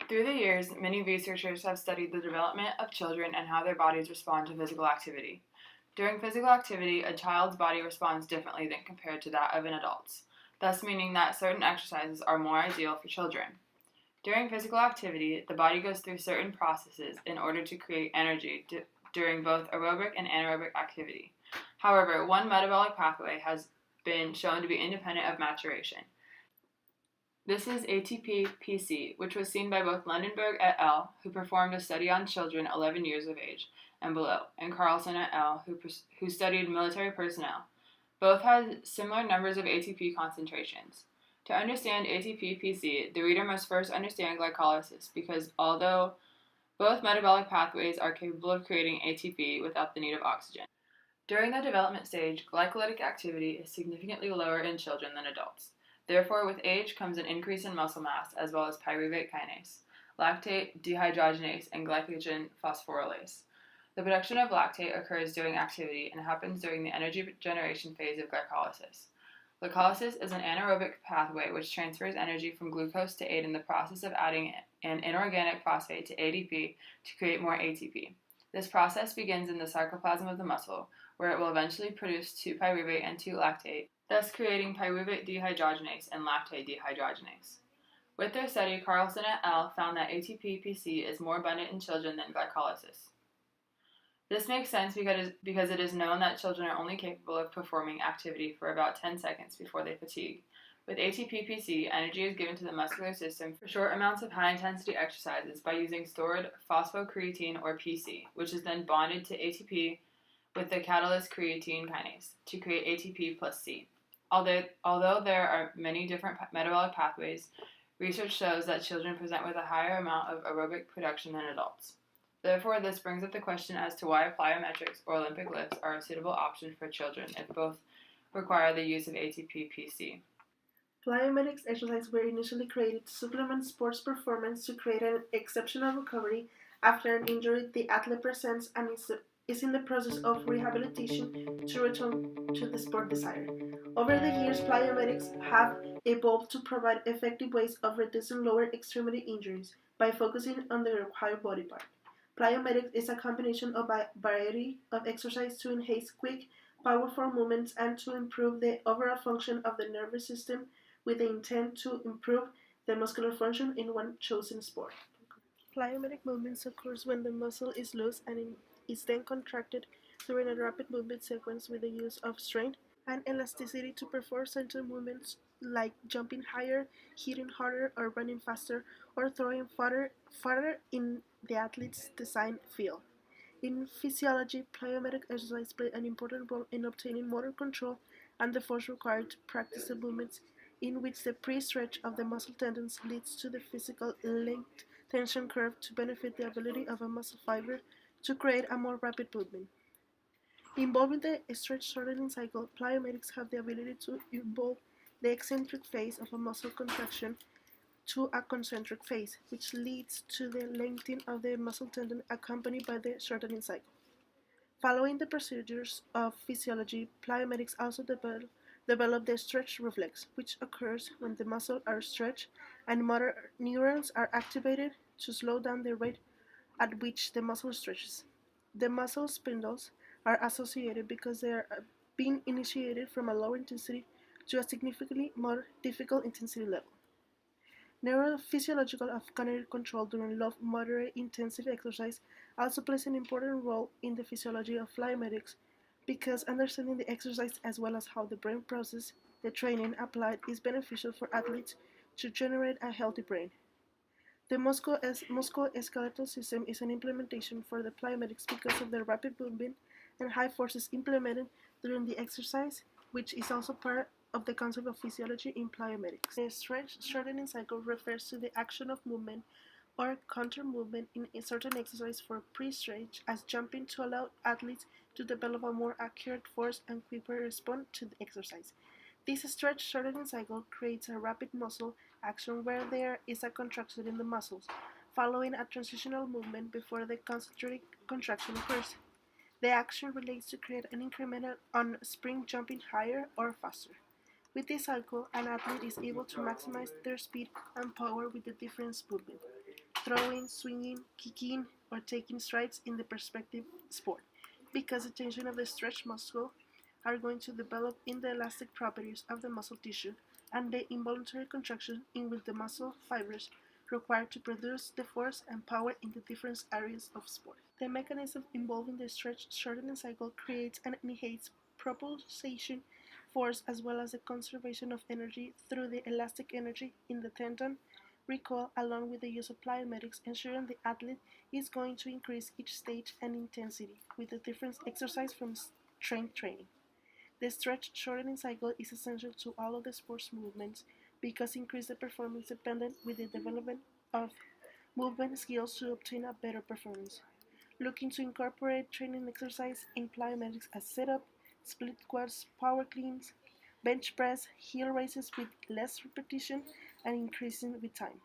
Through the years, many researchers have studied the development of children and how their bodies respond to physical activity. During physical activity, a child's body responds differently than compared to that of an adult's, thus meaning that certain exercises are more ideal for children. During physical activity, the body goes through certain processes in order to create energy during both aerobic and anaerobic activity. However, one metabolic pathway has been shown to be independent of maturation. This is ATP-PC, which was seen by both Lundenberg et al., who performed a study on children 11 years of age and below, and Carlson et al., who studied military personnel. Both had similar numbers of ATP concentrations. To understand ATP-PC, the reader must first understand glycolysis, because although both metabolic pathways are capable of creating ATP without the need of oxygen. During the development stage, glycolytic activity is significantly lower in children than adults. Therefore, with age comes an increase in muscle mass, as well as pyruvate kinase, lactate dehydrogenase, and glycogen phosphorylase. The production of lactate occurs during activity and happens during the energy generation phase of glycolysis. Glycolysis is an anaerobic pathway which transfers energy from glucose to aid in the process of adding an inorganic phosphate to ADP to create more ATP. This process begins in the sarcoplasm of the muscle, where it will eventually produce 2-pyruvate and 2-lactate, thus creating pyruvate dehydrogenase and lactate dehydrogenase. With their study, Carlson et al. Found that ATP-PC is more abundant in children than glycolysis. This makes sense because it is known that children are only capable of performing activity for about 10 seconds before they fatigue. With ATP-PC, energy is given to the muscular system for short amounts of high-intensity exercises by using stored phosphocreatine or PC, which is then bonded to ATP with the catalyst creatine kinase to create ATP plus C. Although there are many different metabolic pathways, research shows that children present with a higher amount of aerobic production than adults. Therefore, this brings up the question as to why plyometrics or Olympic lifts are a suitable option for children if both require the use of ATP-PC. Plyometrics exercises were initially created to supplement sports performance to create an exceptional recovery after an injury the athlete presents and is in the process of rehabilitation to return to the sport desired. Over the years, plyometrics have evolved to provide effective ways of reducing lower extremity injuries by focusing on the required body part. Plyometrics is a combination of a variety of exercise to enhance quick, powerful movements and to improve the overall function of the nervous system with the intent to improve the muscular function in one chosen sport. Plyometric movements occurs when the muscle is loose and is then contracted during a rapid movement sequence with the use of strength and elasticity to perform certain movements like jumping higher, hitting harder, or running faster, or throwing farther in the athlete's design field. In physiology, plyometric exercise play an important role in obtaining motor control and the force required to practice the movements in which the pre-stretch of the muscle tendons leads to the physical length tension curve to benefit the ability of a muscle fiber to create a more rapid movement. Involving the stretch shortening cycle, plyometrics have the ability to involve the eccentric phase of a muscle contraction to a concentric phase, which leads to the lengthening of the muscle tendon accompanied by the shortening cycle. Following the procedures of physiology, plyometrics also develop the stretch reflex, which occurs when the muscles are stretched and motor neurons are activated to slow down the rate at which the muscle stretches. The muscle spindles are associated because they are being initiated from a low intensity to a significantly more difficult intensity level. Neurophysiological of kinetic control during low moderate intensive exercise also plays an important role in the physiology of plyometrics because understanding the exercise as well as how the brain processes the training applied is beneficial for athletes to generate a healthy brain. The musculoskeletal system is an implementation for the plyometrics because of the rapid movement and high forces implemented during the exercise, which is also part of the concept of physiology in plyometrics. The stretch shortening cycle refers to the action of movement or counter movement in a certain exercise for pre-stretch as jumping to allow athletes to develop a more accurate force and quicker response to the exercise. This stretch shortening cycle creates a rapid muscle action where there is a contraction in the muscles, following a transitional movement before the concentric contraction occurs. The action relates to create an increment on spring jumping higher or faster. With this cycle, an athlete is able to maximize their speed and power with the different movement. throwing, swinging, kicking, or taking strides in the respective sport, because the tension of the stretch muscle are going to develop in the elastic properties of the muscle tissue and the involuntary contraction in which the muscle fibers required to produce the force and power in the different areas of sport. The mechanism involving the stretch shortening cycle creates and enhances propulsion force as well as the conservation of energy through the elastic energy in the tendon recoil along with the use of plyometrics, ensuring the athlete is going to increase each stage and intensity with the different exercise from strength training. The stretch shortening cycle is essential to all of the sports movements because it increases the performance dependent with the development of movement skills to obtain a better performance. Looking to incorporate training exercise in plyometrics as setup, split squats, power cleans, bench press, heel raises with less repetition, and increasing with time.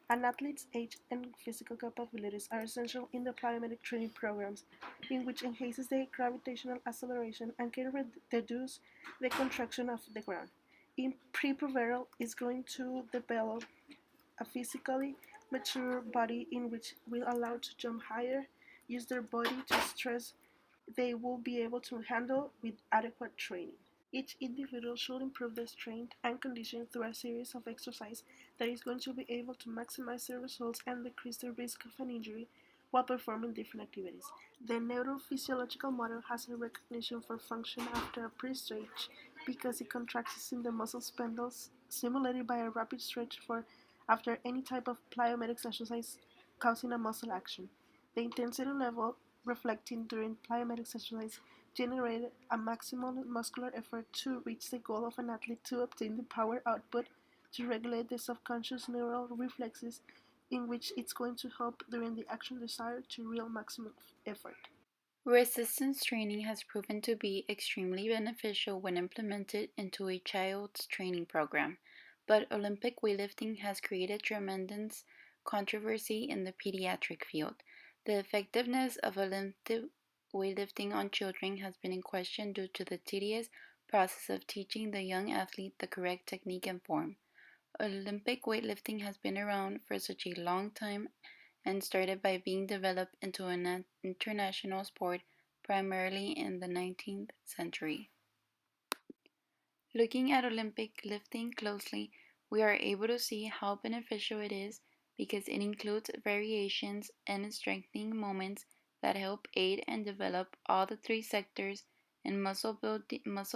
An athlete's age and physical capabilities are essential in the plyometric training programs, in which enhances the gravitational acceleration and can reduce the contraction of the ground. In Prepubescent is going to develop a physically mature body in which will allow to jump higher, use their body to stress they will be able to handle with adequate training. Each individual should improve their strength and condition through a series of exercises that is going to be able to maximize their results and decrease the risk of an injury while performing different activities. The neurophysiological model has a recognition for function after a pre-stretch because it contracts in the muscle spindles stimulated by a rapid stretch for after any type of plyometrics exercise causing a muscle action. The intensity level reflecting during plyometrics exercise generated a maximum muscular effort to reach the goal of an athlete to obtain the power output to regulate the subconscious neural reflexes in which it's going to help during the action desired to real maximum effort. Resistance training has proven to be extremely beneficial when implemented into a child's training program, but Olympic weightlifting has created tremendous controversy in the pediatric field. The effectiveness of Olympic weightlifting on children has been in question due to the tedious process of teaching the young athlete the correct technique and form. Olympic weightlifting has been around for such a long time and started by being developed into an international sport primarily in the 19th century. Looking at Olympic lifting closely, we are able to see how beneficial it is because it includes variations and strengthening moments that help aid and develop all the three sectors and muscle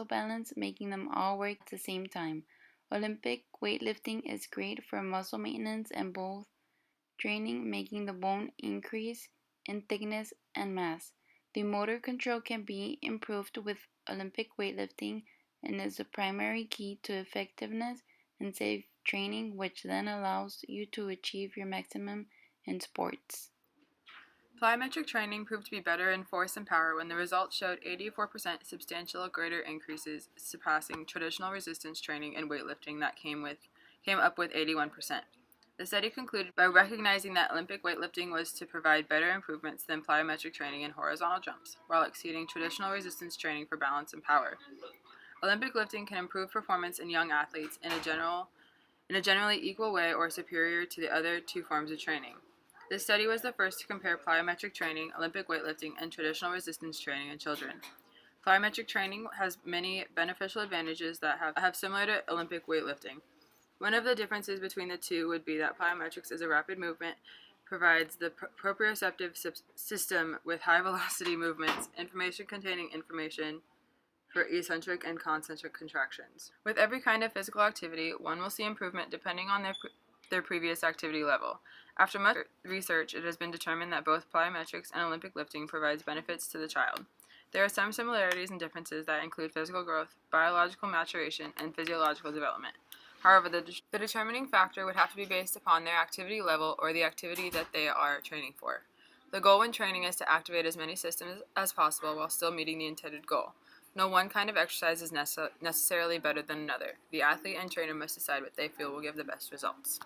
balance, making them all work at the same time. Olympic weightlifting is great for muscle maintenance and bone training, making the bone increase in thickness and mass. The motor control can be improved with Olympic weightlifting and is the primary key to effectiveness and safe training, which then allows you to achieve your maximum in sports. Plyometric training proved to be better in force and power when the results showed 84% substantial greater increases, surpassing traditional resistance training and weightlifting that came up with 81%. The study concluded by recognizing that Olympic weightlifting was to provide better improvements than plyometric training in horizontal jumps, while exceeding traditional resistance training for balance and power. Olympic lifting can improve performance in young athletes in a generally equal way or superior to the other two forms of training. This study was the first to compare plyometric training, Olympic weightlifting, and traditional resistance training in children. Plyometric training has many beneficial advantages that have similar to Olympic weightlifting. One of the differences between the two would be that plyometrics is a rapid movement, provides the proprioceptive system with high velocity movements, information containing information for eccentric and concentric contractions. With every kind of physical activity, one will see improvement depending on their previous activity level. After much research, it has been determined that both plyometrics and Olympic lifting provides benefits to the child. There are some similarities and differences that include physical growth, biological maturation, and physiological development. However, the determining factor would have to be based upon their activity level or the activity that they are training for. The goal when training is to activate as many systems as possible while still meeting the intended goal. No one kind of exercise is necessarily better than another. The athlete and trainer must decide what they feel will give the best results.